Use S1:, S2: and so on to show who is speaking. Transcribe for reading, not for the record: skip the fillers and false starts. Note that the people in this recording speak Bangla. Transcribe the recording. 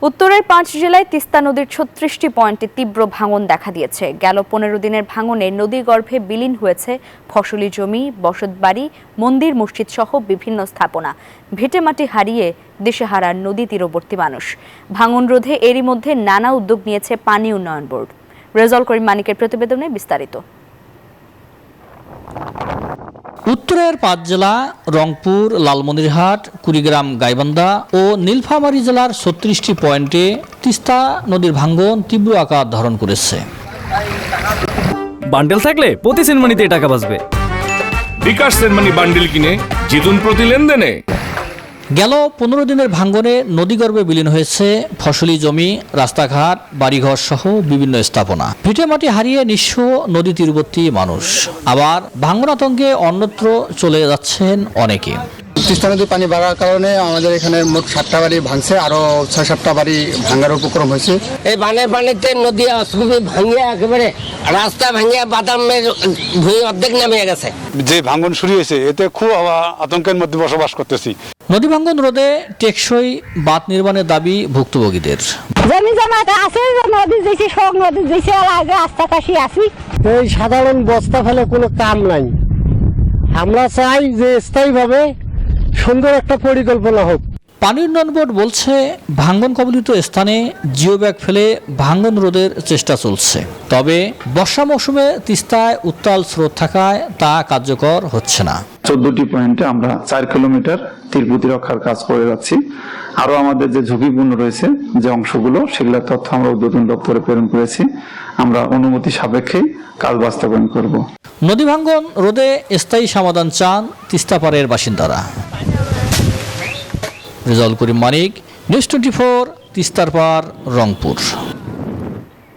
S1: উত্তরের ৫ জেলায় তিস্তা নদীর ৩৬টি পয়েন্টে তীব্র ভাঙন দেখা দিয়েছে। গেল ১৫ দিনের ভাঙনে নদীগর্ভে বিলীন হয়েছে ফসলি জমি, বসতবাড়ি, মন্দির, মসজিদ সহ বিভিন্ন স্থাপনা। ভিটেমাটি হারিয়ে দিশেহারা নদী তীরবর্তী মানুষ। ভাঙন রোধে এরই মধ্যে নানা উদ্যোগ নিয়েছে পানি উন্নয়ন বোর্ড। রেজাউল করিম মানিকের প্রতিবেদনে বিস্তারিত।
S2: উত্তরের ৫ জেলা রংপুর, লালমনিরহাট, কুড়িগ্রাম, গাইবান্ধা ও নীলফামারী জেলার ৩৬টি পয়েন্টে তিস্তা নদীর ভাঙন তীব্র আকার ধারণ করেছে।
S3: বান্ডেল থাকলে প্রতি সেনমানিতে টাকা বাঁচবে।
S4: বিকাশ সেনমানি বান্ডেল কিনে জিতুন প্রতি লেনদেনে।
S2: গেল ১৫ দিনের ভাঙনে নদীগর্ভে বিলীন হয়েছে ফসলি জমি, রাস্তাঘাট, বাড়িঘর সহ বিভিন্ন স্থাপনা। ভিটেমাটি হারিয়ে নিঃস্ব নদী তীরবর্তী মানুষ। আবার ভাঙন আতঙ্কে অন্যত্র চলে যাচ্ছেন অনেকে।
S5: তিস্তা নদীর পানি বাড়ার কারণে আমাদের এখানে মোট ৭টা বাড়ি ভাঙছে, আরো ৬-৭টা বাড়ি ভাঙার উপক্রম হয়েছে।
S6: এই বানের পানিতে নদী ভাঙিয়ে একেবারে রাস্তা ভাঙিয়ে বাদামের ভূমি অর্ধেক নামে গেছে।
S7: যে ভাঙন শুরু হয়েছে এতে খুব আতঙ্কের মধ্যে বসবাস করতেছি।
S2: নদী ভাঙন রোধে টেকসই বাঁধ নির্মাণের দাবি ভুক্তভোগীদের।
S8: জমি জমাতে আছে, নদী দিয়েছে, সব নদী দিয়েছে, আগে আস্তা কাশি আসি।
S9: এই সাধারণ বস্তা ফেলে কোনো কাম নাই। আমরা চাই যে স্থায়ীভাবে সুন্দর একটা পরিকল্পনা হোক।
S2: পানি উন্নয়ন বোর্ড বলছে, ভাঙন কবলিত স্থানে জিও ব্যাগ ফেলে ভাঙন রোধের চেষ্টা চলছে। তবে বর্ষা মৌসুমে তিস্তায় উত্তাল স্রোত থাকায় তা কার্যকর হচ্ছে না।
S10: 14টি পয়েন্টে আমরা 4 কিলোমিটার তীর প্রতিরক্ষার কাজ করে যাচ্ছি। আরো আমাদের যে ঝুঁকিপূর্ণ রয়েছে যে অংশগুলো, সেগুলোর তথ্য আমরা উদ্বোধন দপ্তরে প্রেরণ করেছি। আমরা অনুমতি সাপেক্ষেই কাজ বাস্তবায়ন করব।
S2: নদী ভাঙন রোধে স্থায়ী সমাধান চান তিস্তাপাড়ের বাসিন্দারা। রেজাউল করিম মানিক, নিউজ 24, তিস্তার পাড়, রংপুর।